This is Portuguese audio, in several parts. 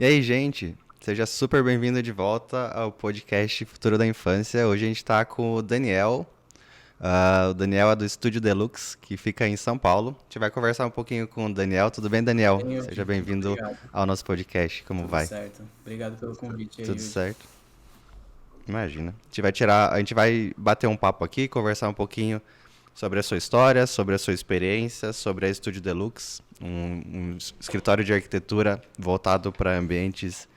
E aí, gente? Seja super bem-vindo de volta ao podcast Futuro da Infância. Hoje a gente está com o Daniel. O Daniel é do Estúdio Deluxe, que fica em São Paulo. A gente vai conversar um pouquinho com o Daniel. Tudo bem, Daniel? Bem, Seja Yuri, bem-vindo obrigado. ao nosso podcast. Como Tudo vai? certo. Obrigado pelo convite aí, Tudo Yuri. certo? Imagina. A gente vai bater um papo aqui, conversar um pouquinho sobre a sua história, sobre a sua experiência, sobre a Estúdio Deluxe, um escritório de arquitetura voltado para ambientes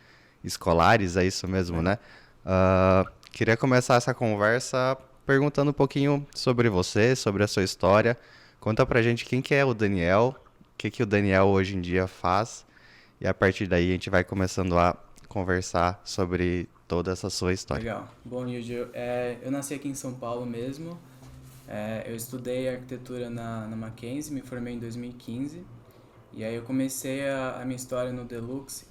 escolares, é isso mesmo, Legal. né? Queria começar essa conversa perguntando um pouquinho sobre você, sobre a sua história. Conta pra gente quem que é o Daniel, o que que o Daniel hoje em dia faz, e a partir daí a gente vai começando a conversar sobre toda essa sua história. Legal. Bom, Yuri, eu nasci aqui em São Paulo mesmo. Eu estudei arquitetura na Mackenzie, me formei em 2015. E aí eu comecei a minha história no Deluxe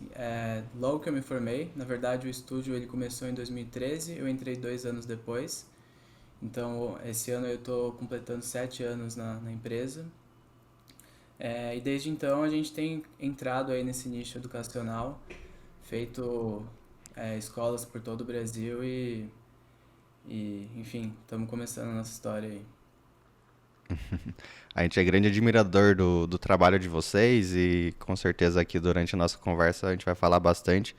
logo que eu me formei. Na verdade, o estúdio ele começou em 2013, eu entrei 2 anos depois. Então, esse ano eu estou completando 7 anos na empresa. E desde então a gente tem entrado aí nesse nicho educacional, feito escolas por todo o Brasil e enfim, estamos começando a nossa história aí. A gente é grande admirador do trabalho de vocês e com certeza aqui durante a nossa conversa a gente vai falar bastante.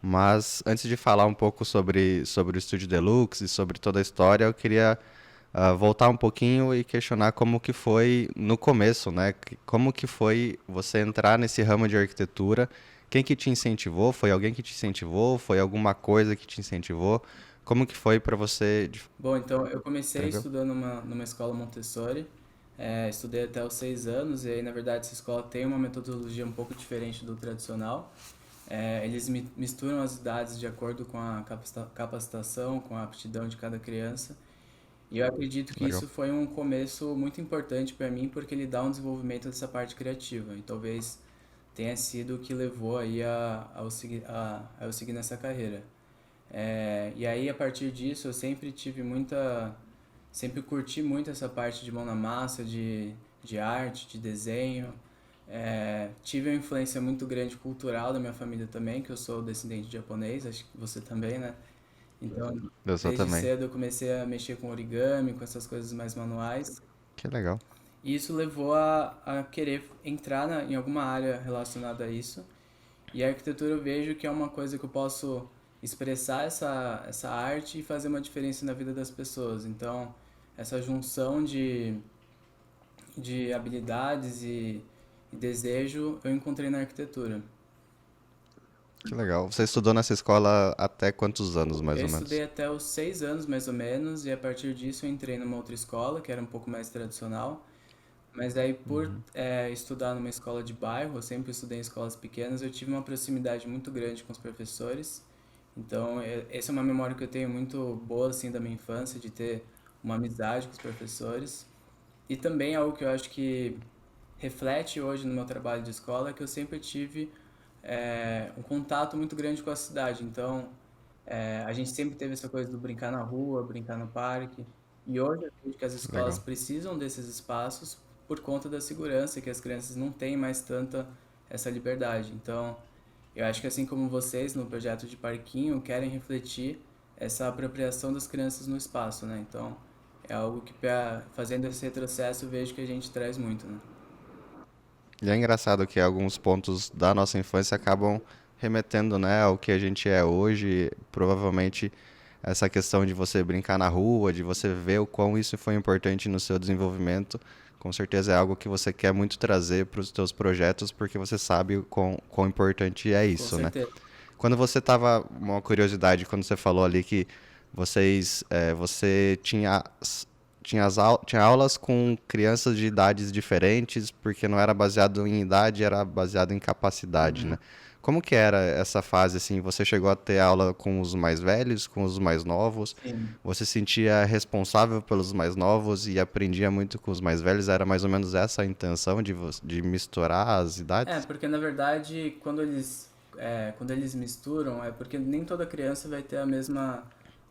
Mas antes de falar um pouco sobre o Estúdio Deluxe e sobre toda a história, eu queria voltar um pouquinho e questionar como que foi no começo, né? Como que foi você entrar nesse ramo de arquitetura? Quem que te incentivou? Foi alguém que te incentivou? Foi alguma coisa que te incentivou? Como que foi para você? Bom, então eu comecei Tranquilo? estudando numa escola Montessori, estudei até os 6 anos, e aí na verdade essa escola tem uma metodologia um pouco diferente do tradicional. Eles misturam as idades de acordo com a capacitação, com a aptidão de cada criança. E eu acredito que Legal. isso foi um começo muito importante para mim, porque ele dá um desenvolvimento dessa parte criativa. E talvez tenha sido o que levou aí a eu seguir nessa carreira. E aí, a partir disso, eu sempre curti muito essa parte de mão na massa, de arte, de desenho. Tive uma influência muito grande cultural da minha família também, que eu sou descendente de japonês, acho que você também, né? Então, Eu sou desde também. cedo eu comecei a mexer com origami, com essas coisas mais manuais. Que legal. E isso levou a querer entrar em alguma área relacionada a isso. E a arquitetura eu vejo que é uma coisa que eu posso expressar essa arte e fazer uma diferença na vida das pessoas. Então, essa junção de habilidades e desejo eu encontrei na arquitetura. Que legal. Você estudou nessa escola até quantos anos, mais Eu ou menos? estudei até os 6 anos, mais ou menos, e a partir disso eu entrei numa outra escola, que era um pouco mais tradicional. Mas aí, por estudar numa escola de bairro, eu sempre estudei em escolas pequenas, eu tive uma proximidade muito grande com os professores. Então, essa é uma memória que eu tenho muito boa, assim, da minha infância, de ter uma amizade com os professores. E também algo que eu acho que reflete hoje no meu trabalho de escola, é que eu sempre tive um contato muito grande com a cidade. Então, a gente sempre teve essa coisa do brincar na rua, brincar no parque. E hoje eu vejo que as escolas Legal. precisam desses espaços por conta da segurança, que as crianças não têm mais tanta essa liberdade. Então, eu acho que assim como vocês no projeto de parquinho querem refletir essa apropriação das crianças no espaço, né? Então, é algo que fazendo esse retrocesso eu vejo que a gente traz muito, né? E é engraçado que alguns pontos da nossa infância acabam remetendo, né, ao que a gente é hoje. Provavelmente essa questão de você brincar na rua, de você ver o quão isso foi importante no seu desenvolvimento, com certeza é algo que você quer muito trazer para os seus projetos, porque você sabe o quão importante é Com isso, né? certeza. Quando você estava, uma curiosidade, quando você falou ali que você tinha aulas com crianças de idades diferentes, porque não era baseado em idade, era baseado em capacidade, Uhum. né? Como que era essa fase, assim? Você chegou a ter aula com os mais velhos, com os mais novos? Sim. Você se sentia responsável pelos mais novos e aprendia muito com os mais velhos? Era mais ou menos essa a intenção de misturar as idades? Porque na verdade, quando eles misturam, é porque nem toda criança vai ter a mesma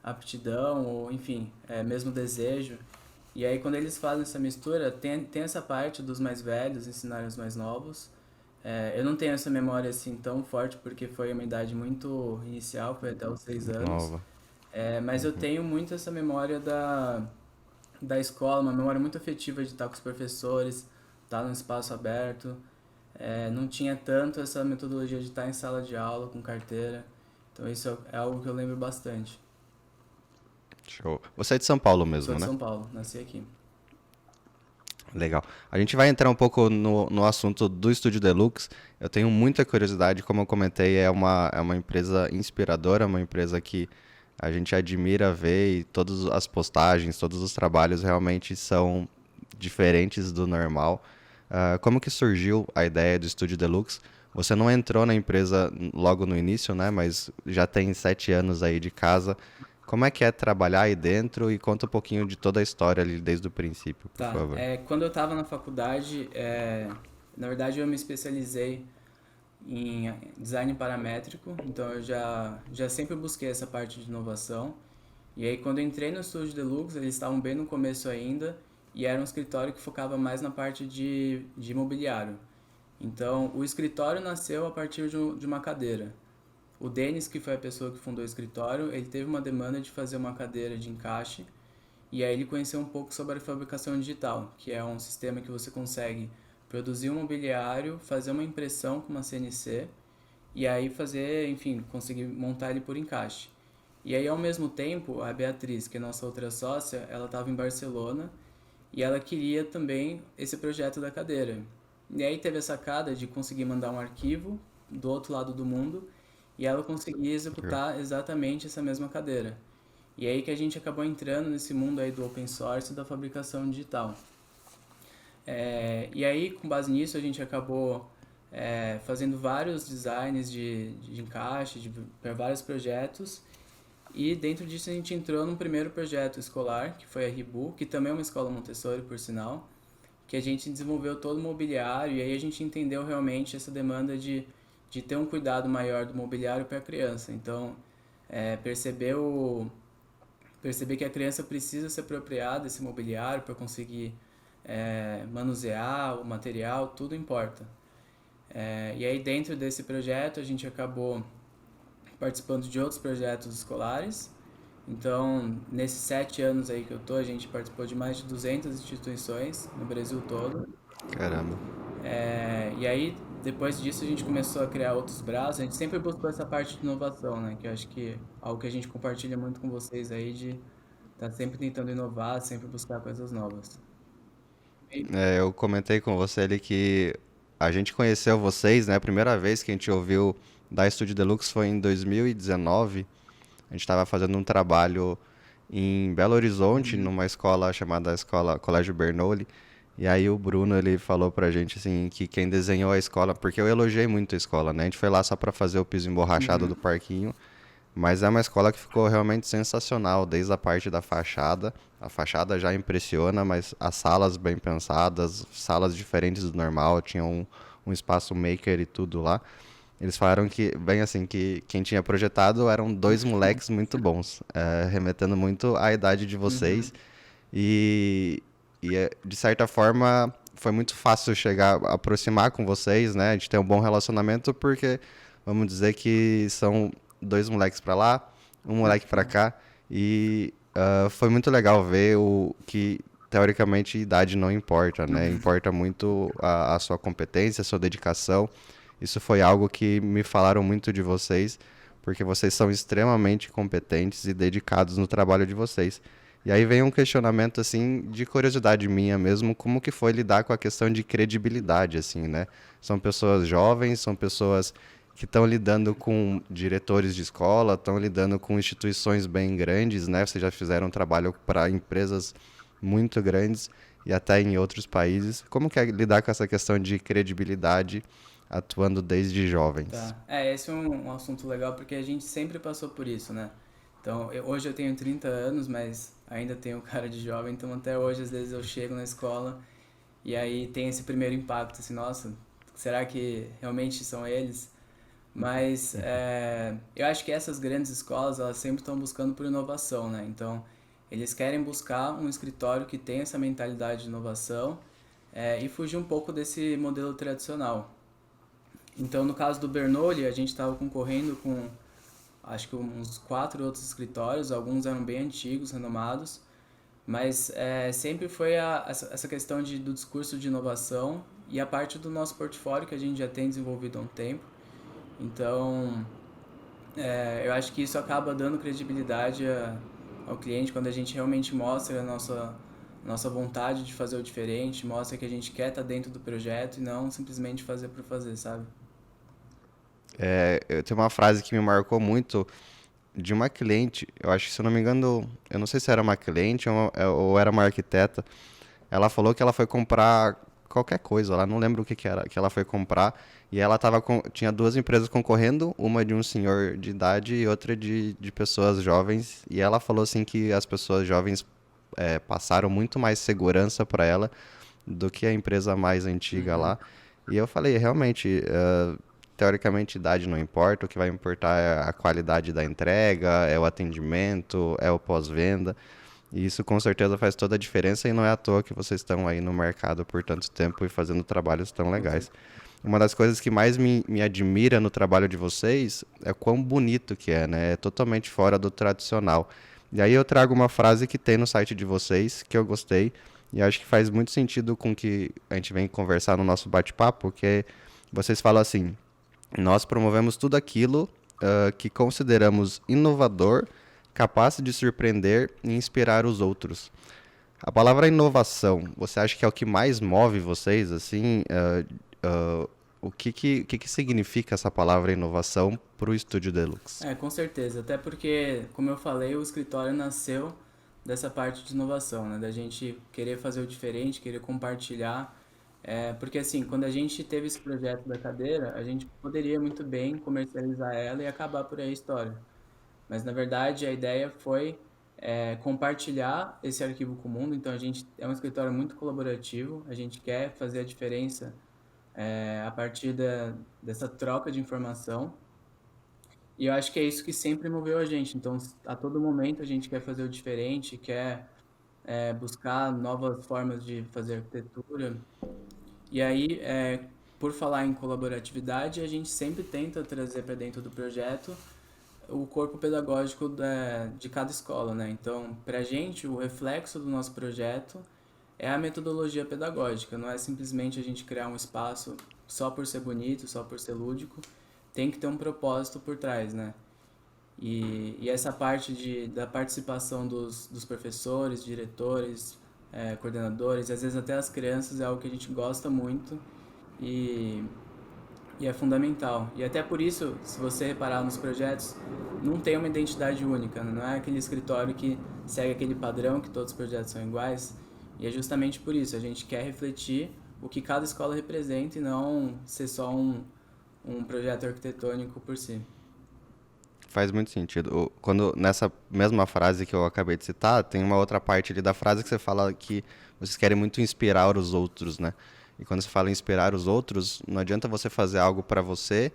aptidão, ou enfim, mesmo desejo. E aí, quando eles fazem essa mistura, tem essa parte dos mais velhos ensinarem os mais novos, Eu não tenho essa memória assim tão forte porque foi uma idade muito inicial, foi até os 6 anos. Nova. Mas eu Uhum. tenho muito essa memória da escola, uma memória muito afetiva de estar com os professores, estar num espaço aberto. Não tinha tanto essa metodologia de estar em sala de aula com carteira. Então isso é algo que eu lembro bastante. Show. Você é de São Paulo Sou mesmo, de né? São Paulo, nasci aqui. Legal. A gente vai entrar um pouco no assunto do Estúdio Deluxe. Eu tenho muita curiosidade, como eu comentei, é uma empresa inspiradora, uma empresa que a gente admira ver e todas as postagens, todos os trabalhos realmente são diferentes do normal. Como que surgiu a ideia do Estúdio Deluxe? Você não entrou na empresa logo no início, né? Mas já tem 7 anos aí de casa. Como é que é trabalhar aí dentro e conta um pouquinho de toda a história ali desde o princípio, por Tá. favor. Quando eu estava na faculdade, na verdade eu me especializei em design paramétrico, então eu já sempre busquei essa parte de inovação. E aí quando eu entrei no Estúdio Deluxe, eles estavam bem no começo ainda, e era um escritório que focava mais na parte de imobiliário. Então o escritório nasceu a partir de uma cadeira. O Denis, que foi a pessoa que fundou o escritório, ele teve uma demanda de fazer uma cadeira de encaixe, e aí ele conheceu um pouco sobre a fabricação digital, que é um sistema que você consegue produzir um mobiliário, fazer uma impressão com uma CNC e aí fazer, enfim, conseguir montar ele por encaixe. E aí, ao mesmo tempo, a Beatriz, que é nossa outra sócia, ela estava em Barcelona e ela queria também esse projeto da cadeira. E aí teve a sacada de conseguir mandar um arquivo do outro lado do mundo e ela conseguia executar exatamente essa mesma cadeira. E aí que a gente acabou entrando nesse mundo aí do open source e da fabricação digital. E aí, com base nisso, a gente acabou fazendo vários designs de encaixe para vários projetos. E dentro disso a gente entrou num primeiro projeto escolar, que foi a Ribu, que também é uma escola Montessori, por sinal, que a gente desenvolveu todo o mobiliário e aí a gente entendeu realmente essa demanda de ter um cuidado maior do mobiliário para a criança. Então, perceber que a criança precisa se apropriar desse mobiliário para conseguir manusear o material, tudo importa. E aí dentro desse projeto a gente acabou participando de outros projetos escolares. Então, nesses 7 anos aí que eu tô, a gente participou de mais de 200 instituições no Brasil todo. Caramba. E aí, depois disso, a gente começou a criar outros braços. A gente sempre buscou essa parte de inovação, né? Que eu acho que é algo que a gente compartilha muito com vocês aí, de estar sempre tentando inovar, sempre buscar coisas novas. Eu comentei com você ali que a gente conheceu vocês, né? A primeira vez que a gente ouviu da Estúdio Deluxe foi em 2019. A gente estava fazendo um trabalho em Belo Horizonte, Uhum. numa escola chamada Escola Colégio Bernoulli. E aí o Bruno, ele falou pra gente assim que quem desenhou a escola, porque eu elogiei muito a escola, né? A gente foi lá só pra fazer o piso emborrachado do Uhum. parquinho, mas é uma escola que ficou realmente sensacional, desde a parte da fachada. A fachada já impressiona, mas as salas bem pensadas, salas diferentes do normal, tinha um espaço maker e tudo lá. Eles falaram que, bem assim, que quem tinha projetado eram dois moleques muito bons, remetendo muito à idade de Uhum. vocês. E de certa forma, foi muito fácil chegar, aproximar com vocês, né? A gente tem um bom relacionamento porque, vamos dizer que são dois moleques pra lá, um moleque pra cá. E foi muito legal ver o que, teoricamente, idade não importa, né? Importa muito a sua competência, a sua dedicação. Isso foi algo que me falaram muito de vocês, porque vocês são extremamente competentes e dedicados no trabalho de vocês. E aí vem um questionamento assim de curiosidade minha mesmo, como que foi lidar com a questão de credibilidade assim, né? São pessoas jovens, são pessoas que estão lidando com diretores de escola, estão lidando com instituições bem grandes, né? Vocês já fizeram um trabalho para empresas muito grandes e até em outros países. Como que é lidar com essa questão de credibilidade atuando desde jovens? Tá. Esse é um assunto legal porque a gente sempre passou por isso, né? Então, hoje eu tenho 30 anos, mas ainda tenho cara de jovem, então até hoje às vezes eu chego na escola e aí tem esse primeiro impacto, assim, nossa, será que realmente são eles? Mas eu acho que essas grandes escolas, elas sempre estão buscando por inovação, né? Então, eles querem buscar um escritório que tenha essa mentalidade de inovação e fugir um pouco desse modelo tradicional. Então, no caso do Bernoulli, a gente estava concorrendo com acho que uns 4 outros escritórios, alguns eram bem antigos, renomados, mas sempre foi essa questão do discurso de inovação e a parte do nosso portfólio que a gente já tem desenvolvido há um tempo. Então, eu acho que isso acaba dando credibilidade ao cliente quando a gente realmente mostra a nossa vontade de fazer o diferente, mostra que a gente quer estar dentro do projeto e não simplesmente fazer por fazer, sabe? Eu tenho uma frase que me marcou muito de uma cliente, eu acho que se eu não me engano, eu não sei se era uma cliente ou era uma arquiteta. Ela falou que ela foi comprar qualquer coisa, ela não lembra o que, que era, que ela foi comprar. E ela tinha duas empresas concorrendo, uma de um senhor de idade e outra de pessoas jovens. E ela falou assim que as pessoas jovens passaram muito mais segurança para ela do que a empresa mais antiga Uhum. lá. E eu falei, realmente, teoricamente idade não importa, o que vai importar é a qualidade da entrega, é o atendimento, é o pós-venda. E isso com certeza faz toda a diferença e não é à toa que vocês estão aí no mercado por tanto tempo e fazendo trabalhos tão Com legais. certeza. Uma das coisas que mais me admira no trabalho de vocês é quão bonito que é, né? É totalmente fora do tradicional. E aí eu trago uma frase que tem no site de vocês, que eu gostei, e acho que faz muito sentido com o que a gente vem conversar no nosso bate-papo, que vocês falam assim, nós promovemos tudo aquilo que consideramos inovador, capaz de surpreender e inspirar os outros. A palavra inovação, você acha que é o que mais move vocês, assim? O que significa essa palavra inovação para o Estúdio Deluxe? Com certeza. Até porque, como eu falei, o escritório nasceu dessa parte de inovação, né? Da gente querer fazer o diferente, querer compartilhar. Porque assim, quando a gente teve esse projeto da cadeira, a gente poderia muito bem comercializar ela e acabar por aí a história. Mas na verdade a ideia foi compartilhar esse arquivo com o mundo. Então a gente é um escritório muito colaborativo, a gente quer fazer a diferença a partir dessa troca de informação. E eu acho que é isso que sempre moveu a gente. Então, a todo momento a gente quer fazer o diferente, quer buscar novas formas de fazer arquitetura. E aí, por falar em colaboratividade, a gente sempre tenta trazer para dentro do projeto o corpo pedagógico de cada escola, né? Então, para a gente, o reflexo do nosso projeto é a metodologia pedagógica, não é simplesmente a gente criar um espaço só por ser bonito, só por ser lúdico, tem que ter um propósito por trás, né? E essa parte da participação dos professores, diretores, coordenadores, e às vezes até as crianças é algo que a gente gosta muito e, e é fundamental. E até por isso, se você reparar nos projetos, não tem uma identidade única, né? Não é aquele escritório que segue aquele padrão que todos os projetos são iguais. E é justamente por isso, a gente quer refletir o que cada escola representa e não ser só um projeto arquitetônico por si. Faz muito sentido. Quando nessa mesma frase que eu acabei de citar, tem uma outra parte ali da frase que você fala que vocês querem muito inspirar os outros, né? E quando você fala em inspirar os outros, não adianta você fazer algo para você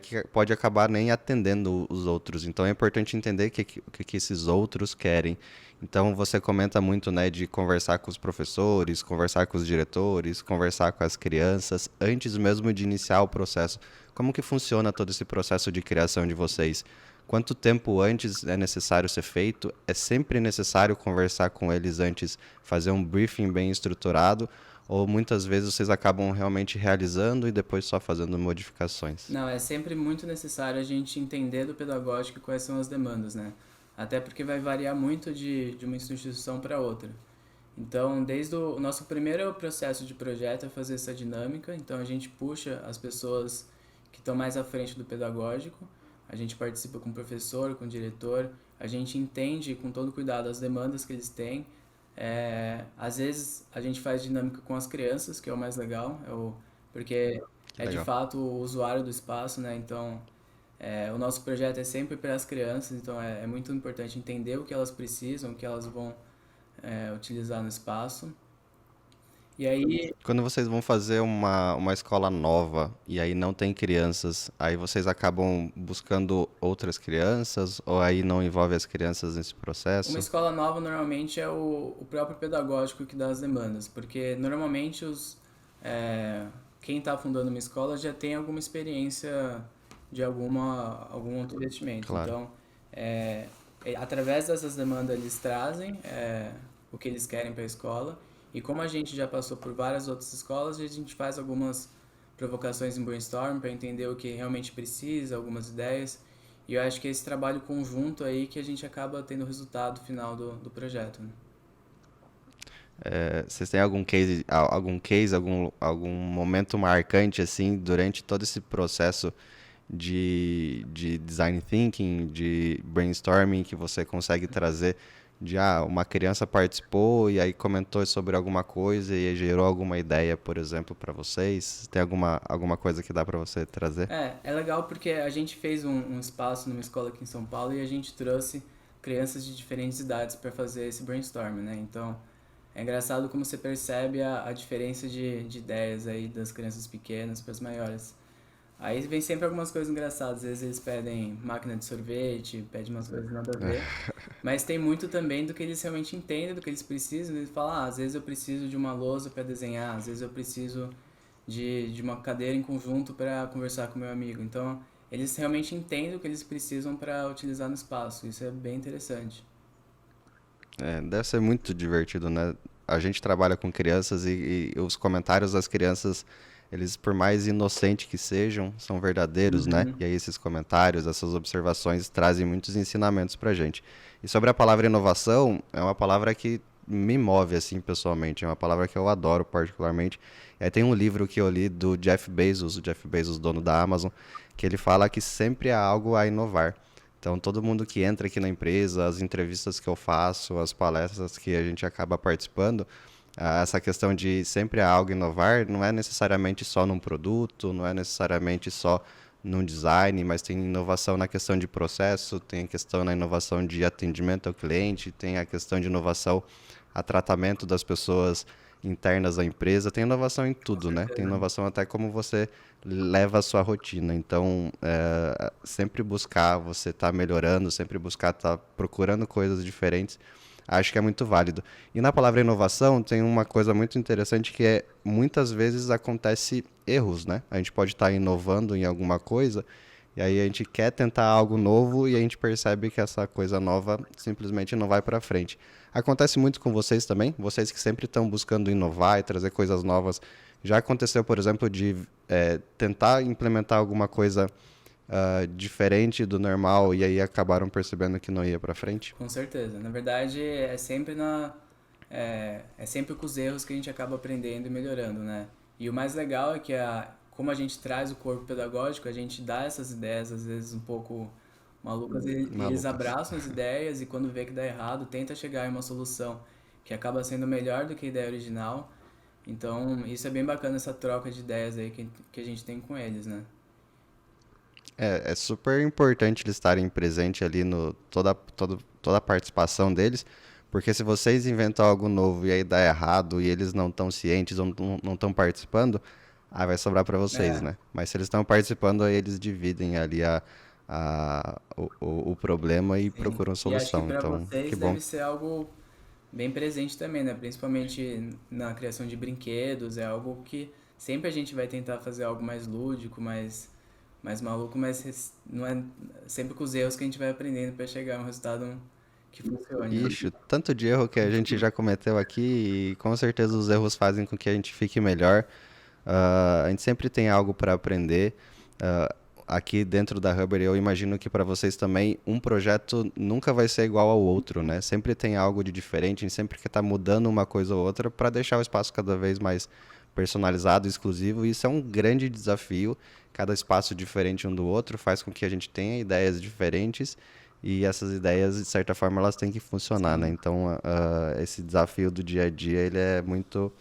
que pode acabar nem atendendo os outros. Então é importante entender o que esses outros querem. Então você comenta muito, né, de conversar com os professores, conversar com os diretores, conversar com as crianças antes mesmo de iniciar o processo. Como que funciona todo esse processo de criação de vocês? Quanto tempo antes é necessário ser feito? É sempre necessário conversar com eles antes, fazer um briefing bem estruturado? Ou muitas vezes vocês acabam realmente realizando e depois só fazendo modificações? Não, é sempre muito necessário a gente entender do pedagógico quais são as demandas, né? Até porque vai variar muito de uma instituição para outra. Então, desde o nosso primeiro processo de projeto é fazer essa dinâmica. Então, a gente puxa as pessoas que estão mais à frente do pedagógico, a gente participa com o professor, com o diretor, a gente entende com todo cuidado as demandas que eles têm. Às vezes, a gente faz dinâmica com as crianças, que é o mais legal, porque Que é de legal. fato o usuário do espaço, né? Então, o nosso projeto é sempre para as crianças, então é muito importante entender o que elas precisam, o que elas vão utilizar no espaço. E aí, Quando vocês vão fazer uma escola nova e aí não tem crianças, aí vocês acabam buscando outras crianças ou aí não envolve as crianças nesse uma processo? escola nova normalmente é o próprio pedagógico que dá as demandas, porque normalmente quem está fundando uma escola já tem alguma experiência de algum outro investimento. Claro. Então, através dessas demandas, eles trazem o que eles querem para a escola. E como a gente já passou por várias outras escolas, a gente faz algumas provocações em brainstorm para entender o que realmente precisa, algumas ideias. E eu acho que é esse trabalho conjunto aí que a gente acaba tendo o resultado final do projeto, né? Vocês têm algum momento marcante, assim, durante todo esse processo de design thinking, de brainstorming, que você consegue trazer de, uma criança participou e aí comentou sobre alguma coisa e aí gerou alguma ideia, por exemplo, para vocês? Tem alguma coisa que dá para você trazer? É legal porque a gente fez um espaço numa escola aqui em São Paulo e a gente trouxe crianças de diferentes idades para fazer esse brainstorm, né? Então, é engraçado como você percebe a diferença de ideias aí das crianças pequenas para as maiores. Aí vem sempre algumas coisas engraçadas. Às vezes eles pedem máquina de sorvete, pedem umas coisas nada a ver. Mas tem muito também do que eles realmente entendem, do que eles precisam. Eles falam, às vezes eu preciso de uma lousa para desenhar, às vezes eu preciso de uma cadeira em conjunto para conversar com meu amigo. Então, eles realmente entendem o que eles precisam para utilizar no espaço. Isso é bem interessante. Deve ser muito divertido, né? A gente trabalha com crianças e os comentários das crianças, eles, por mais inocentes que sejam, são verdadeiros, né? Uhum. E aí esses comentários, essas observações trazem muitos ensinamentos pra gente. E sobre a palavra inovação, é uma palavra que me move, assim, pessoalmente. É uma palavra que eu adoro particularmente. E aí tem um livro que eu li do Jeff Bezos, o Jeff Bezos, dono da Amazon, que ele fala que sempre há algo a inovar. Então, todo mundo que entra aqui na empresa, as entrevistas que eu faço, as palestras que a gente acaba participando, essa questão de sempre há algo a inovar não é necessariamente só num produto, não é necessariamente só num design, mas tem inovação na questão de processo, tem a questão na inovação de atendimento ao cliente, tem a questão de inovação a tratamento das pessoas internas da empresa, tem inovação em Com tudo, né? Tem certeza. inovação até como você leva a sua rotina. Então, sempre buscar você estar melhorando, sempre buscar estar procurando coisas diferentes, acho que é muito válido. E na palavra inovação tem uma coisa muito interessante que é muitas vezes acontece erros, né? A gente pode estar inovando em alguma coisa e aí a gente quer tentar algo novo e a gente percebe que essa coisa nova simplesmente não vai para frente. Acontece muito com vocês também? Vocês que sempre estão buscando inovar e trazer coisas novas. Já aconteceu, por exemplo, de tentar implementar alguma coisa diferente do normal e aí acabaram percebendo que não ia para frente? Com certeza. Na verdade, é sempre com os erros que a gente acaba aprendendo e melhorando, né? E o mais legal é que como a gente traz o corpo pedagógico, a gente dá essas ideias, às vezes um pouco malucas, e eles Malucas. abraçam as ideias e quando vê que dá errado, tenta chegar em uma solução que acaba sendo melhor do que a ideia original. Então, isso é bem bacana, essa troca de ideias aí que a gente tem com eles, né? É super importante eles estarem presentes ali no toda a participação deles, porque se vocês inventam algo novo e aí dá errado e eles não estão cientes ou não estão participando, aí vai sobrar para vocês, É, né? Mas se eles estão participando, aí eles dividem ali o problema e sim. procuram E acho que solução. para Então, que vocês bom. deve ser algo bem presente também, né? Principalmente na criação de brinquedos, é algo que sempre a gente vai tentar fazer algo mais lúdico, mais maluco, mas não é sempre com os erros que a gente vai aprendendo para chegar a um resultado que funcione, né? Ixi, tanto de erro que a gente já cometeu aqui e com certeza os erros fazem com que a gente fique melhor. A gente sempre tem algo para aprender. Ah, aqui dentro da Hubber, eu imagino que para vocês também um projeto nunca vai ser igual ao outro, né? Sempre tem algo de diferente, a gente sempre quer estar mudando uma coisa ou outra para deixar o espaço cada vez mais personalizado, exclusivo. E isso é um grande desafio. Cada espaço diferente um do outro faz com que a gente tenha ideias diferentes e essas ideias, de certa forma, elas têm que funcionar, né? Sim. Então, esse desafio do dia a dia, ele é muito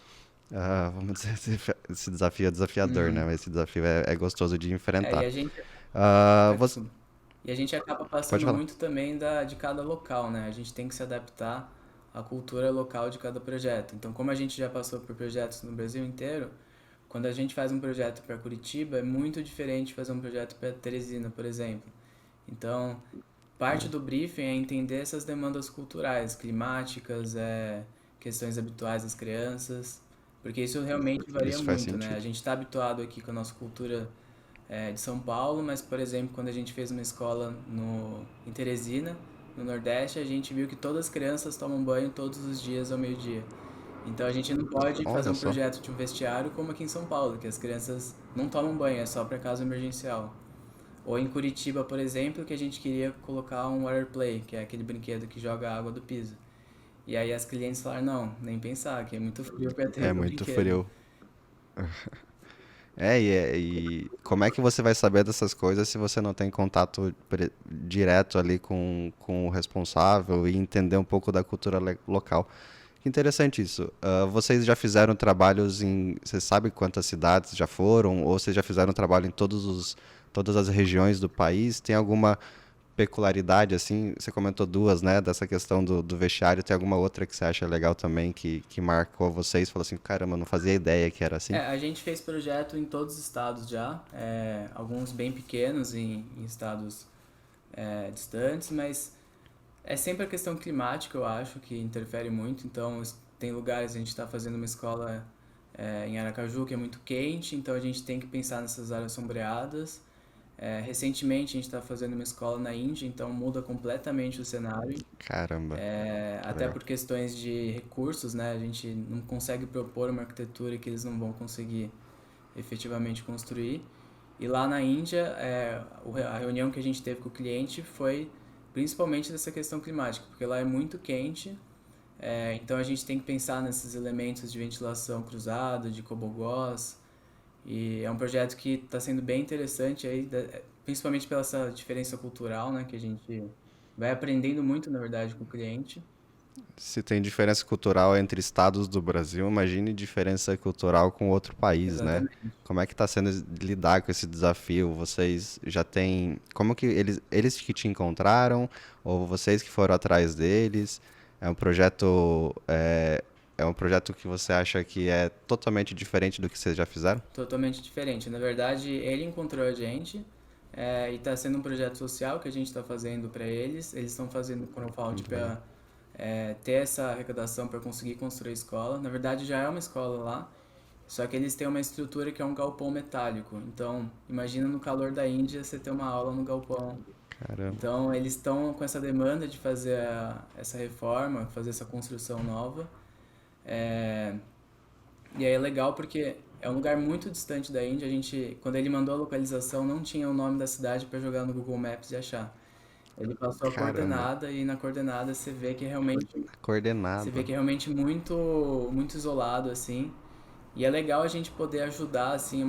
vamos dizer, esse desafio é desafiador, né? Uhum. Mas esse desafio é gostoso de E enfrentar. a gente, Você desculpa. E a gente acaba pode passando falar. muito também de cada local, né? A gente tem que se adaptar à cultura local de cada projeto. Então, como a gente já passou por projetos no Brasil inteiro, quando a gente faz um projeto para Curitiba, é muito diferente de fazer um projeto para Teresina, por exemplo. Então, parte do briefing é entender essas demandas culturais, climáticas, questões habituais das crianças. Porque isso realmente varia Isso faz muito, né? A sentido. gente está habituado aqui com a nossa cultura de São Paulo, mas, por exemplo, quando a gente fez uma escola em Teresina, no Nordeste, a gente viu que todas as crianças tomam banho todos os dias ao meio-dia. Então a gente não pode fazer Olha um só. projeto de um vestiário como aqui em São Paulo, que as crianças não tomam banho, é só para caso emergencial. Ou em Curitiba, por exemplo, que a gente queria colocar um water play, que é aquele brinquedo que joga água do piso. E aí as clientes falaram, não, nem pensar, que é muito frio para ter É o muito brinquedo. frio. E como é que você vai saber dessas coisas se você não tem contato direto ali com o responsável e entender um pouco da cultura local? Que interessante isso. Vocês já fizeram trabalhos em. Você sabe quantas cidades já foram? Ou vocês já fizeram trabalho em todas as regiões do país? Tem alguma peculiaridade, assim? Você comentou duas, né? Dessa questão do vestiário. Tem alguma outra que você acha legal também, que marcou vocês? Falou assim, caramba, eu não fazia ideia que era assim? A gente fez projeto em todos os estados já, alguns bem pequenos em estados distantes, mas é sempre a questão climática, eu acho, que interfere muito. Então, tem lugares, a gente está fazendo uma escola em Aracaju que é muito quente, então a gente tem que pensar nessas áreas sombreadas. Recentemente, a gente está fazendo uma escola na Índia, então muda completamente o cenário. Caramba, que Até legal. por questões de recursos, né? A gente não consegue propor uma arquitetura que eles não vão conseguir efetivamente construir. E lá na Índia, a reunião que a gente teve com o cliente foi principalmente dessa questão climática, porque lá é muito quente, então a gente tem que pensar nesses elementos de ventilação cruzada, de cobogós, e é um projeto que está sendo bem interessante aí, principalmente pela essa diferença cultural, né, que a gente vai aprendendo muito, na verdade, com o cliente. Se tem diferença cultural entre estados do Brasil, imagine diferença cultural com outro país, né? Exatamente. Como é que está sendo lidar com esse desafio? Vocês já têm. Como que eles que te encontraram? Ou vocês que foram atrás deles? É um projeto. É um projeto que você acha que é totalmente diferente do que vocês já fizeram? Totalmente diferente. Na verdade, ele encontrou a gente e está sendo um projeto social que a gente está fazendo para eles. Eles estão fazendo crowdfunding Muito legal. para ter essa arrecadação para conseguir construir a escola. Na verdade, já é uma escola lá, só que eles têm uma estrutura que é um galpão metálico. Então, imagina no calor da Índia você ter uma aula no galpão. Caramba. Então, eles estão com essa demanda de fazer essa reforma, fazer essa construção nova. É, e aí é legal porque é um lugar muito distante da Índia. A gente, quando ele mandou a localização, não tinha o nome da cidade para jogar no Google Maps e achar. Ele passou a Caramba. coordenada e na coordenada você vê Coordenada. que é realmente muito isolado assim. E é legal a gente poder ajudar assim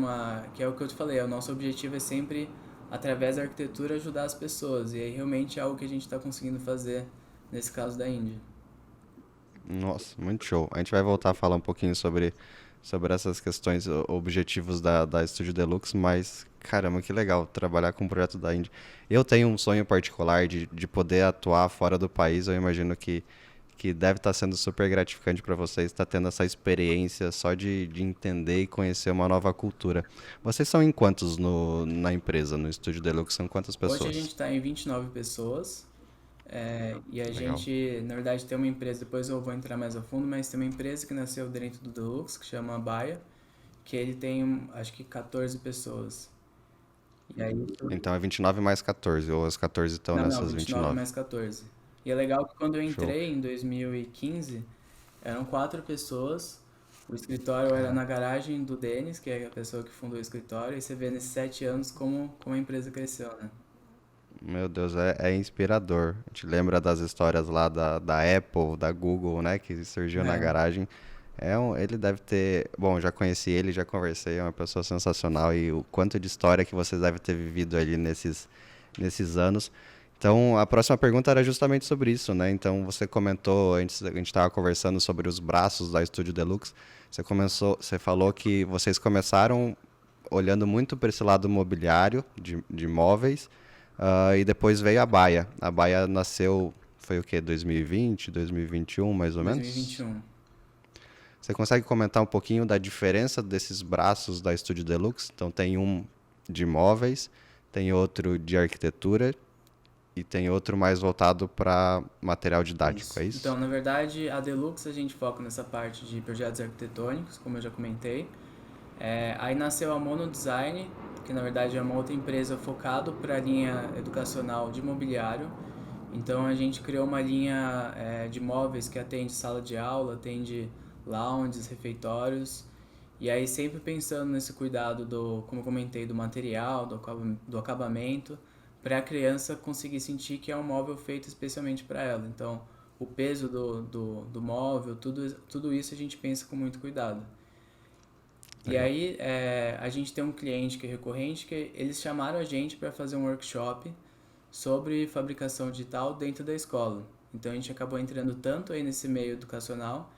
que é o que eu te falei, o nosso objetivo é sempre através da arquitetura ajudar as pessoas. E aí realmente é algo que a gente está conseguindo fazer nesse caso da Índia. Nossa, muito show. A gente vai voltar a falar um pouquinho sobre essas questões, objetivos da Studio Deluxe, mas caramba, que legal trabalhar com o projeto da Índia. Eu tenho um sonho particular de poder atuar fora do país. Eu imagino que deve estar sendo super gratificante para vocês estar tendo essa experiência só de entender e conhecer uma nova cultura. Vocês são em quantos na empresa, no Studio Deluxe? São quantas Hoje a gente pessoas? está em 29 pessoas. E a Legal. gente, na verdade, tem uma empresa, depois eu vou entrar mais a fundo, mas tem uma empresa que nasceu dentro do Deluxe, que chama Baia, que ele tem, acho que 14 pessoas. E aí, Então é 29 mais 14, ou as 14 estão não, nessas 29 29. mais 14. E é legal que quando eu Show. entrei em 2015, eram 4 pessoas, o escritório era na garagem do Denis, que é a pessoa que fundou o escritório, e você vê nesses 7 anos como a empresa cresceu, né? Meu Deus, é inspirador. A gente lembra das histórias lá da Apple, da Google, né? Que surgiu na É, garagem. Ele deve ter. Bom, já conheci ele, já conversei, é uma pessoa sensacional. E o quanto de história que vocês devem ter vivido ali nesses anos. Então, a próxima pergunta era justamente sobre isso, né? Então, você comentou, antes a gente estava conversando sobre os braços da Studio Deluxe. Você falou que vocês começaram olhando muito para esse lado imobiliário, de imóveis, e depois veio a Baia. A Baia nasceu, foi o quê? 2020, 2021, mais ou menos? 2021. Você consegue comentar um pouquinho da diferença desses braços da Studio Deluxe? Então tem um de imóveis, tem outro de arquitetura e tem outro mais voltado para material didático, Isso. é Então, isso? na verdade, a Deluxe a gente foca nessa parte de projetos arquitetônicos, como eu já comentei. Aí nasceu a Mono Design, que na verdade é uma outra empresa focada para a linha educacional de mobiliário. Então a gente criou uma linha de móveis que atende sala de aula, atende lounges, refeitórios. E aí sempre pensando nesse cuidado do, como eu comentei, do material, do acabamento, para a criança conseguir sentir que é um móvel feito especialmente para ela. Então o peso do móvel, tudo isso a gente pensa com muito cuidado. E Legal. aí a gente tem um cliente que é recorrente que eles chamaram a gente para fazer um workshop sobre fabricação digital dentro da escola. Então a gente acabou entrando tanto aí nesse meio educacional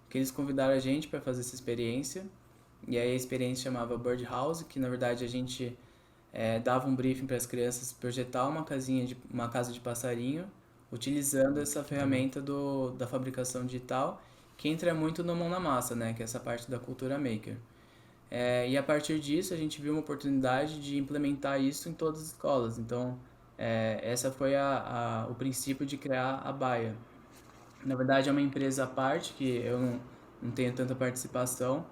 que eles convidaram a gente para fazer essa experiência. E aí a experiência chamava Birdhouse, que na verdade a gente dava um briefing para as crianças projetar uma casa de passarinho utilizando essa Que legal. ferramenta da fabricação digital que entra muito no mão na massa, né? Que é essa parte da cultura maker. E a partir disso a gente viu uma oportunidade de implementar isso em todas as escolas. Então, essa foi o princípio de criar a Baia. Na verdade, é uma empresa à parte que eu não tenho tanta participação,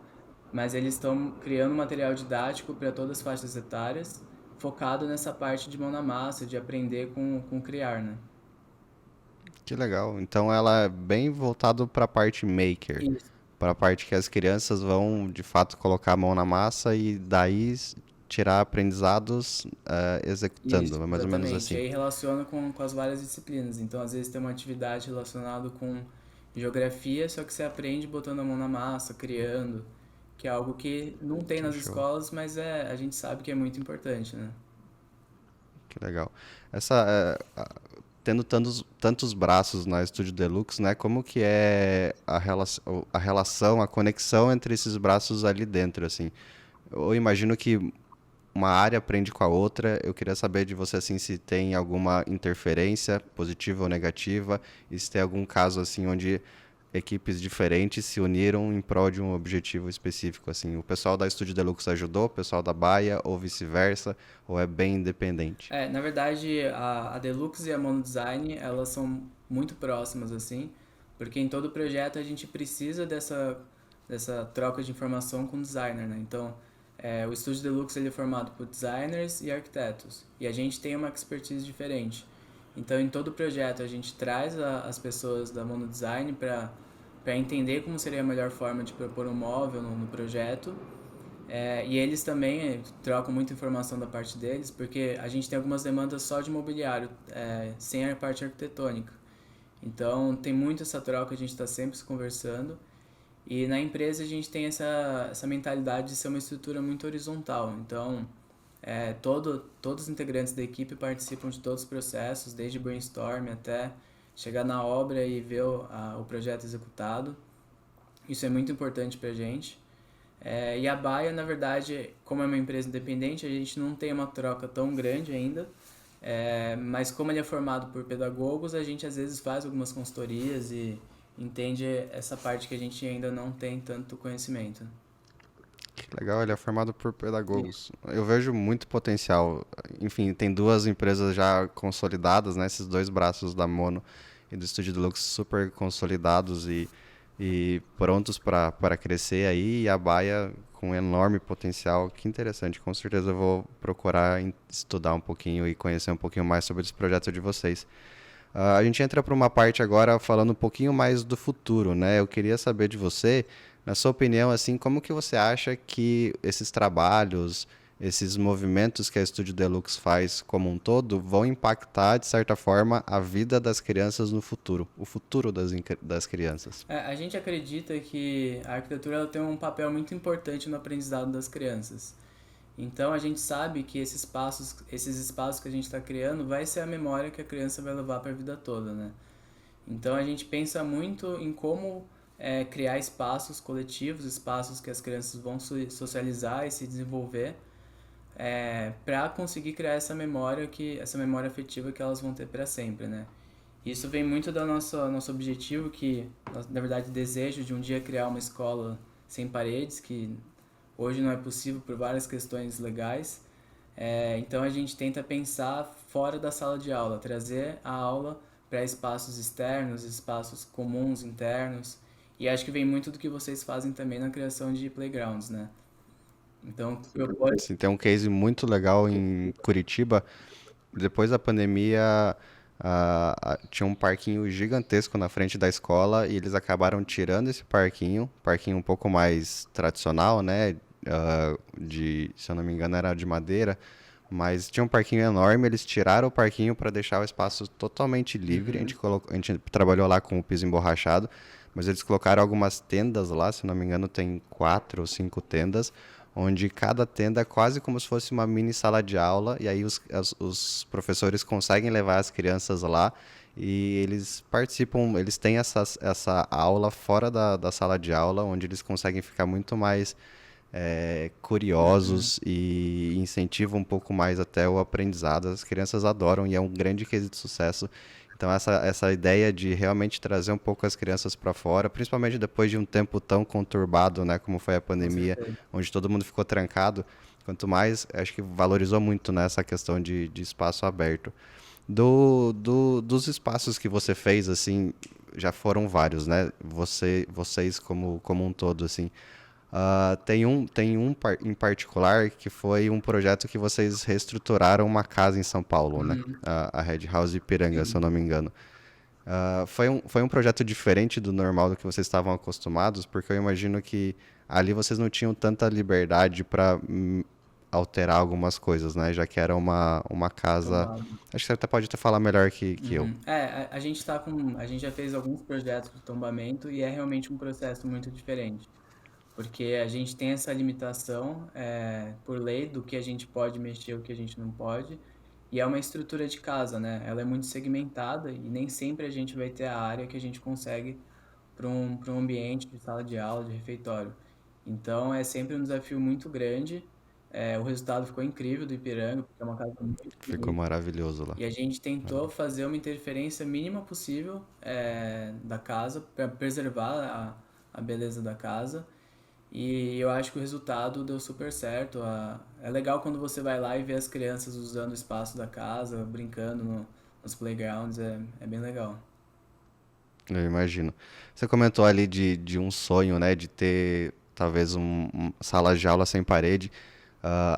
mas eles estão criando material didático para todas as faixas etárias, focado nessa parte de mão na massa, de aprender com criar, né? Que legal. Então ela é bem voltado para a parte maker, Isso. para a parte que as crianças vão de fato colocar a mão na massa e daí tirar aprendizados Isso, executando, é mais ou menos exatamente. E assim. aí relaciona com as várias disciplinas. Então, às vezes tem uma atividade relacionada com geografia, só que você aprende botando a mão na massa, criando, que é algo que não tem Que nas show. escolas, mas a gente sabe que é muito importante, né? Que legal. Essa, tendo tantos braços na Estúdio Deluxe, né? Como que é a relação, a conexão entre esses braços ali dentro, assim? Eu imagino que uma área aprende com a outra. Eu queria saber de você, assim, se tem alguma interferência, positiva ou negativa, e se tem algum caso, assim, onde equipes diferentes se uniram em prol de um objetivo específico, assim. O pessoal da Estúdio Deluxe ajudou, o pessoal da Baia, ou vice-versa, ou é bem independente? Na verdade, a Deluxe e a Mono Design, elas são muito próximas, assim, porque em todo projeto a gente precisa dessa troca de informação com o designer, né? Então, o Estúdio Deluxe ele é formado por designers e arquitetos, e a gente tem uma expertise diferente. Então, em todo projeto, a gente traz as pessoas da Mono Design para entender como seria a melhor forma de propor um móvel no projeto, e eles também trocam muita informação da parte deles, porque a gente tem algumas demandas só de mobiliário, sem a parte arquitetônica. Então, tem muito essa troca, a gente está sempre se conversando. E na empresa a gente tem essa mentalidade de ser uma estrutura muito horizontal. Então, todos os integrantes da equipe participam de todos os processos, desde brainstorm até chegar na obra e ver o projeto executado. Isso é muito importante para a gente. E a Baia, na verdade, como é uma empresa independente, a gente não tem uma troca tão grande ainda, mas como ele é formado por pedagogos, a gente às vezes faz algumas consultorias e entende essa parte que a gente ainda não tem tanto conhecimento. Que legal, ele é formado por Isso. pedagogos. Eu vejo muito potencial. Enfim, tem duas empresas já consolidadas, né? Esses dois braços da Mono e do Estúdio Deluxe super consolidados e prontos para crescer aí. E a Baia com enorme potencial. Que interessante. Com certeza eu vou procurar estudar um pouquinho e conhecer um pouquinho mais sobre esse projeto de vocês. A gente entra para uma parte agora falando um pouquinho mais do futuro, né? Eu queria saber de você, na sua opinião, assim, como que você acha que esses trabalhos, esses movimentos que a Estúdio Deluxe faz como um todo, vão impactar, de certa forma, a vida das crianças no futuro, o futuro das crianças? A gente acredita que a arquitetura ela tem um papel muito importante no aprendizado das crianças. Então a gente sabe que esses espaços que a gente está criando vai ser a memória que a criança vai levar para a vida toda, né? Então a gente pensa muito em como criar espaços coletivos, espaços que as crianças vão socializar e se desenvolver, para conseguir criar essa memória afetiva que elas vão ter para sempre, né? Isso vem muito do nosso objetivo, que na verdade desejo de um dia criar uma escola sem paredes, que hoje não é possível por várias questões legais, Então a gente tenta pensar fora da sala de aula, trazer a aula para espaços externos, espaços comuns internos. E acho que vem muito do que vocês fazem também na criação de playgrounds, né? Então, propor. Assim, tem um case muito legal em Curitiba. Depois da pandemia, tinha um parquinho gigantesco na frente da escola e eles acabaram tirando esse parquinho um pouco mais tradicional, né? Se eu não me engano, era de madeira, mas tinha um parquinho enorme. Eles tiraram o parquinho para deixar o espaço totalmente livre. Uhum. A gente trabalhou lá com o piso emborrachado, mas eles colocaram algumas tendas lá, se eu não me engano, tem 4 ou 5 tendas, onde cada tenda é quase como se fosse uma mini sala de aula, e aí os professores conseguem levar as crianças lá e eles participam, eles têm essa aula fora da sala de aula, onde eles conseguem ficar muito mais Uhum. curiosos e incentivam um pouco mais até o aprendizado. As crianças adoram e é um grande case de sucesso. Então, essa ideia de realmente trazer um pouco as crianças para fora, principalmente depois de um tempo tão conturbado, né, como foi a Com pandemia, certeza. onde todo mundo ficou trancado, quanto mais, acho que valorizou muito, né, essa questão de espaço aberto. Dos espaços que você fez, assim, já foram vários, né? Vocês como um todo, assim. Em particular que foi um projeto que vocês reestruturaram uma casa em São Paulo, né? Uhum. A Red House Ipiranga, se eu Sim. não me engano. Foi um projeto diferente do normal do que vocês estavam acostumados, porque eu imagino que ali vocês não tinham tanta liberdade para alterar algumas coisas, né? Já que era uma casa. Tombado. Acho que você até pode até falar melhor que eu. Uhum. A gente tá com. A gente já fez alguns projetos de tombamento e é realmente um processo muito diferente. Porque a gente tem essa limitação, por lei, do que a gente pode mexer e o que a gente não pode. E é uma estrutura de casa, né? Ela é muito segmentada e nem sempre a gente vai ter a área que a gente consegue para um ambiente de sala de aula, de refeitório. Então é sempre um desafio muito grande. O resultado ficou incrível do Ipiranga, porque é uma casa muito Ficou bonita. maravilhoso lá. E a gente tentou fazer uma interferência mínima possível da casa para preservar a beleza da casa. E eu acho que o resultado deu super certo. É legal quando você vai lá e vê as crianças usando o espaço da casa, brincando nos playgrounds, é bem legal. Eu imagino. Você comentou ali de um sonho, né, de ter talvez sala de aula sem parede.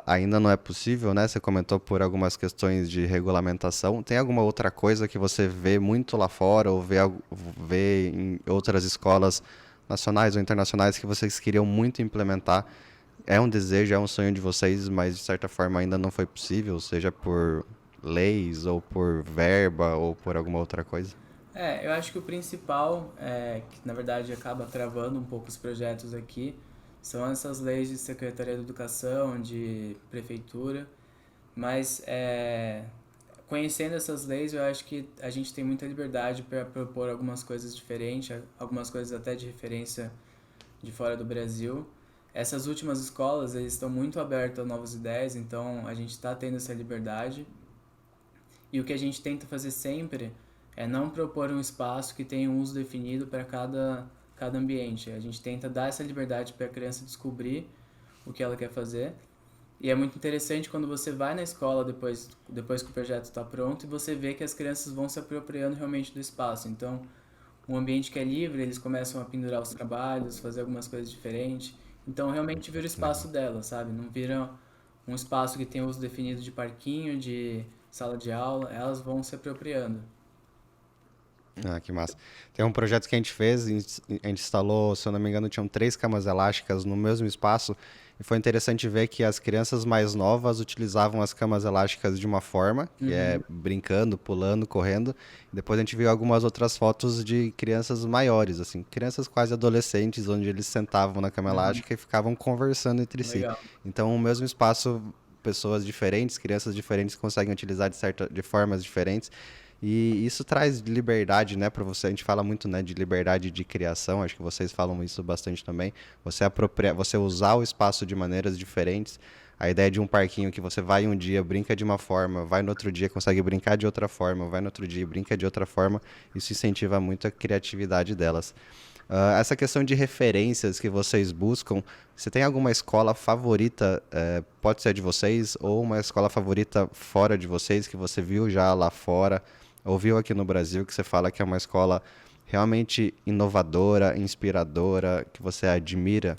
Ainda não é possível, né? Você comentou por algumas questões de regulamentação. Tem alguma outra coisa que você vê muito lá fora ou vê em outras escolas nacionais ou internacionais que vocês queriam muito implementar? É um desejo, é um sonho de vocês, mas de certa forma ainda não foi possível, seja por leis ou por verba ou por alguma outra coisa? Eu acho que o principal, que na verdade acaba travando um pouco os projetos aqui, são essas leis de Secretaria de Educação, de Prefeitura, mas conhecendo essas leis, eu acho que a gente tem muita liberdade para propor algumas coisas diferentes, algumas coisas até de referência de fora do Brasil. Essas últimas escolas, eles estão muito abertos a novas ideias, então a gente está tendo essa liberdade. E o que a gente tenta fazer sempre é não propor um espaço que tenha um uso definido para cada ambiente. A gente tenta dar essa liberdade para a criança descobrir o que ela quer fazer. E é muito interessante quando você vai na escola depois que o projeto está pronto e você vê que as crianças vão se apropriando realmente do espaço. Então, um ambiente que é livre, eles começam a pendurar os trabalhos, fazer algumas coisas diferentes. Então, realmente vira o espaço Legal. dela, sabe? Não vira um espaço que tem uso definido de parquinho, de sala de aula, elas vão se apropriando. Ah, que massa. Tem um projeto que a gente fez, a gente instalou, se eu não me engano, tinham 3 camas elásticas no mesmo espaço, e foi interessante ver que as crianças mais novas utilizavam as camas elásticas de uma forma, que é Uhum, brincando, pulando, correndo. E depois a gente viu algumas outras fotos de crianças maiores, assim, crianças quase adolescentes, onde eles sentavam na cama uhum, elástica e ficavam conversando entre si. legal. Então, o mesmo espaço, pessoas diferentes, crianças diferentes conseguem utilizar de formas diferentes. E isso traz liberdade, né, para você. A gente fala muito, né, de liberdade de criação. Acho que vocês falam isso bastante também. Você usar o espaço de maneiras diferentes. A ideia de um parquinho que você vai um dia, brinca de uma forma, vai no outro dia, consegue brincar de outra forma, vai no outro dia, e brinca de outra forma. Isso incentiva muito a criatividade delas. Essa questão de referências que vocês buscam, você tem alguma escola favorita, pode ser de vocês, ou uma escola favorita fora de vocês, que você viu já lá fora, ou viu aqui no Brasil, que você fala que é uma escola realmente inovadora, inspiradora, que você admira?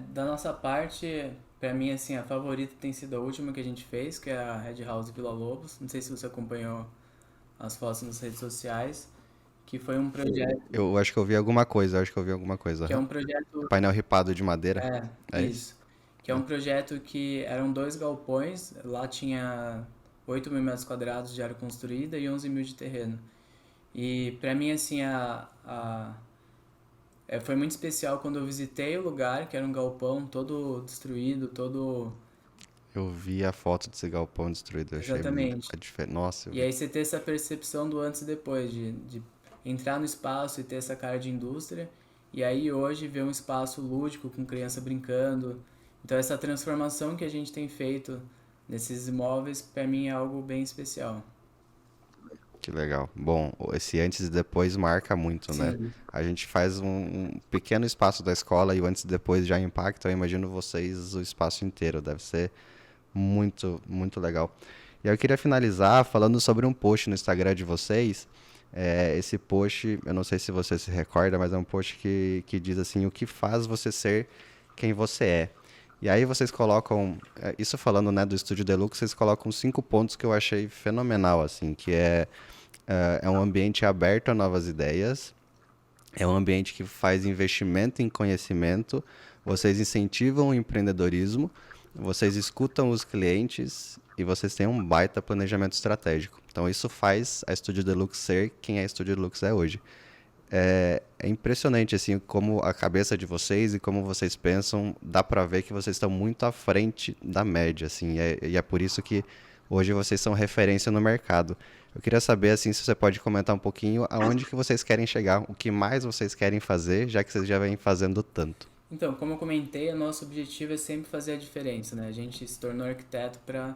Da nossa parte, pra mim, assim, a favorita tem sido a última que a gente fez, que é a Red House Vila Lobos. Não sei se você acompanhou as fotos nas redes sociais, que foi um projeto, Eu acho que eu vi alguma coisa, eu acho que eu vi alguma coisa. que é Aham. um projeto, Painel ripado de madeira, é isso? isso, que é um projeto que eram dois galpões, lá tinha 8 mil metros quadrados de área construída e 11 mil de terreno. E pra mim, assim, foi muito especial quando eu visitei o lugar, que era um galpão todo destruído, todo. Eu vi a foto desse galpão destruído, eu achei Exatamente. a diferença. Nossa, eu E vi. aí você ter essa percepção do antes e depois, de entrar no espaço e ter essa cara de indústria, e aí hoje ver um espaço lúdico com criança brincando. Então essa transformação que a gente tem feito nesses imóveis, para mim é algo bem especial. Que legal. Bom, esse antes e depois marca muito, né? Sim, A gente faz um pequeno espaço da escola e o antes e depois já impacta. Eu imagino vocês o espaço inteiro. Deve ser muito, muito legal. E eu queria finalizar falando sobre um post no Instagram de vocês. Esse post, eu não sei se você se recorda, mas é um post que diz assim: o que faz você ser quem você é. E aí vocês colocam, isso falando, né, do Estúdio Deluxe, vocês colocam 5 pontos que eu achei fenomenal, assim, que é um ambiente aberto a novas ideias, é um ambiente que faz investimento em conhecimento, vocês incentivam o empreendedorismo, vocês escutam os clientes e vocês têm um baita planejamento estratégico. Então isso faz a Estúdio Deluxe ser quem a Estúdio Deluxe é hoje. É impressionante assim como a cabeça de vocês e como vocês pensam, dá pra ver que vocês estão muito à frente da média, assim, e é por isso que hoje vocês são referência no mercado. Eu queria saber assim se você pode comentar um pouquinho aonde que vocês querem chegar, o que mais vocês querem fazer, já que vocês já vêm fazendo tanto. então, como eu comentei, o nosso objetivo é sempre fazer a diferença, né? A gente se tornou arquiteto para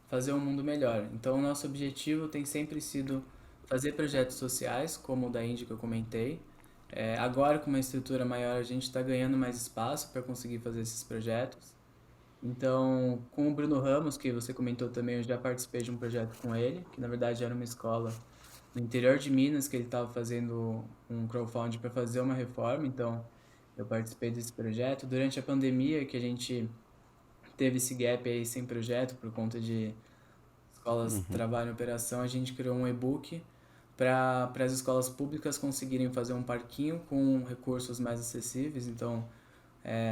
fazer um mundo melhor. Então, o nosso objetivo tem sempre sido fazer projetos sociais, como o da Indy que eu comentei. Agora, com uma estrutura maior, a gente está ganhando mais espaço para conseguir fazer esses projetos. Então, com o Bruno Ramos, que você comentou também, eu já participei de um projeto com ele, que na verdade era uma escola no interior de Minas, que ele estava fazendo um crowdfunding para fazer uma reforma. Então, eu participei desse projeto. Durante a pandemia, que a gente teve esse gap aí sem projeto por conta de escolas trabalho em operação, a gente criou um e-book para as escolas públicas conseguirem fazer um parquinho com recursos mais acessíveis. Então,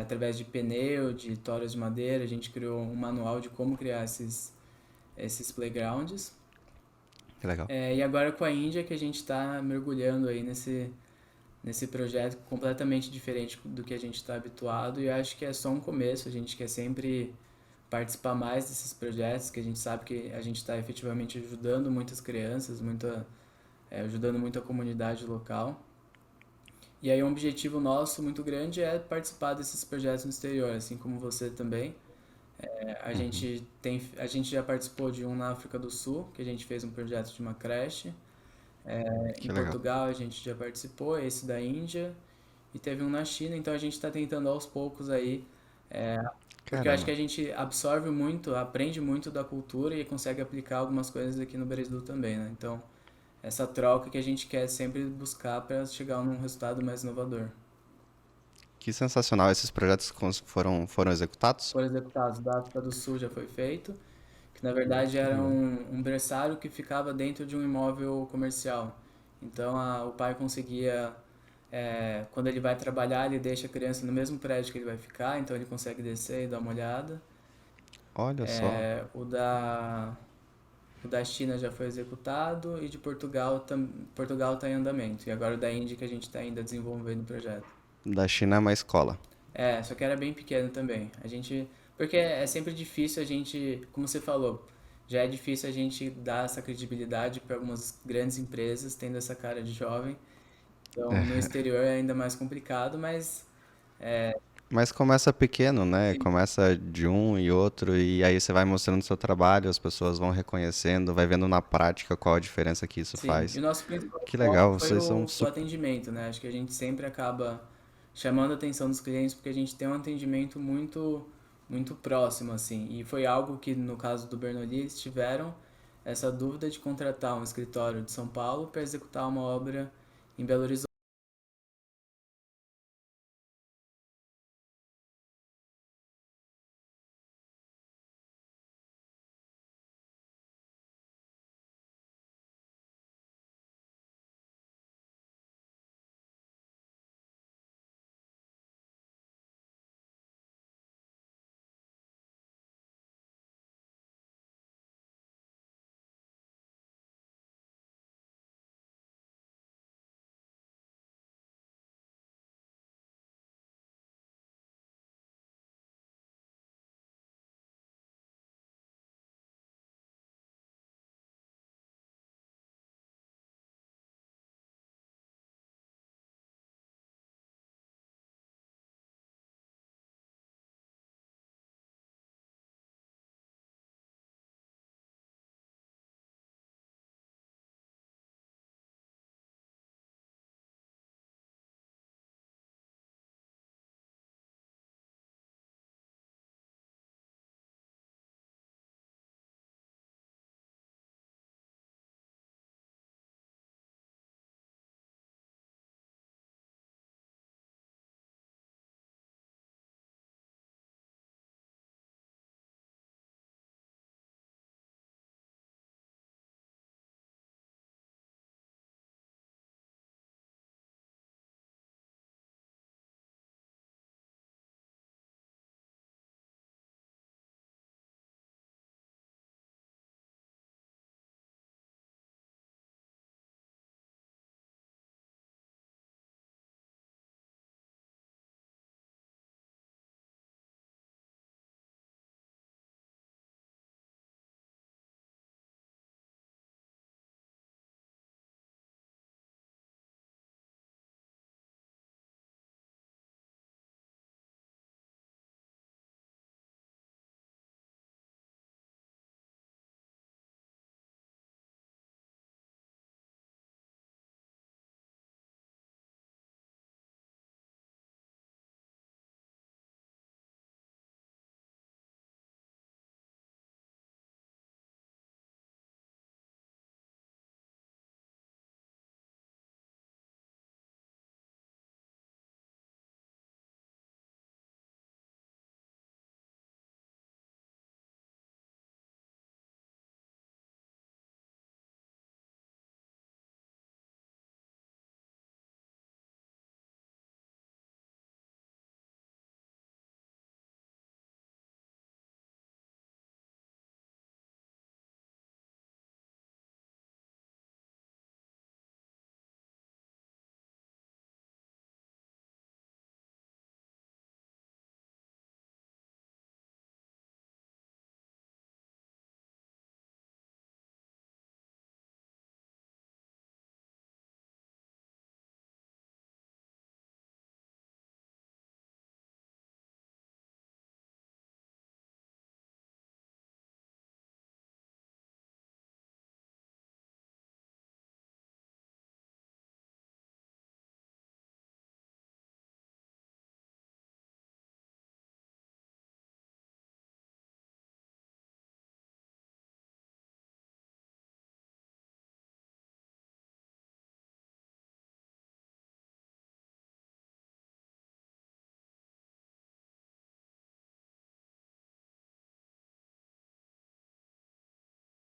através de pneu, de toras de madeira, a gente criou um manual de como criar esses playgrounds. Que legal. E agora com a Índia que a gente está mergulhando aí nesse projeto completamente diferente do que a gente está habituado, e acho que é só um começo. A gente quer sempre participar mais desses projetos, que a gente sabe que a gente está efetivamente ajudando muitas crianças, ajudando muito a comunidade local. E aí um objetivo nosso muito grande é participar desses projetos no exterior, assim como você também. A gente já participou de um na África do Sul, que a gente fez um projeto de uma creche. Em Que legal. Portugal a gente já participou, esse da Índia, e teve um na China. Então a gente está tentando aos poucos aí, porque eu acho que Caramba. a gente absorve muito, aprende muito da cultura e consegue aplicar algumas coisas aqui no Brasil também, né? Então, essa troca que a gente quer sempre buscar para chegar num resultado mais inovador. Que sensacional. Esses projetos foram executados? Por executados da África do Sul já foi feito, que na verdade era Caramba. um berçário que ficava dentro de um imóvel comercial. Então o pai conseguia, quando ele vai trabalhar, ele deixa a criança no mesmo prédio que ele vai ficar, então ele consegue descer e dar uma olhada. Olha só. O da China já foi executado e de Portugal está em andamento. E agora o da Índia que a gente está ainda desenvolvendo o projeto. Da China é uma escola. Só que era bem pequeno também. Porque é sempre difícil a gente, como você falou, já é difícil a gente dar essa credibilidade para algumas grandes empresas tendo essa cara de jovem. Então, no exterior é ainda mais complicado, mas Mas começa pequeno, né? Sim, Começa de um e outro, e aí você vai mostrando seu trabalho, as pessoas vão reconhecendo, vai vendo na prática qual a diferença que isso sim. E faz. o nosso principal Que foco legal, foi vocês são o super. atendimento, né? Acho que a gente sempre acaba chamando a atenção dos clientes porque a gente tem um atendimento muito próximo, assim. E foi algo que, no caso do Bernoulli, eles tiveram essa dúvida de contratar um escritório de São Paulo para executar uma obra em Belo Horizonte.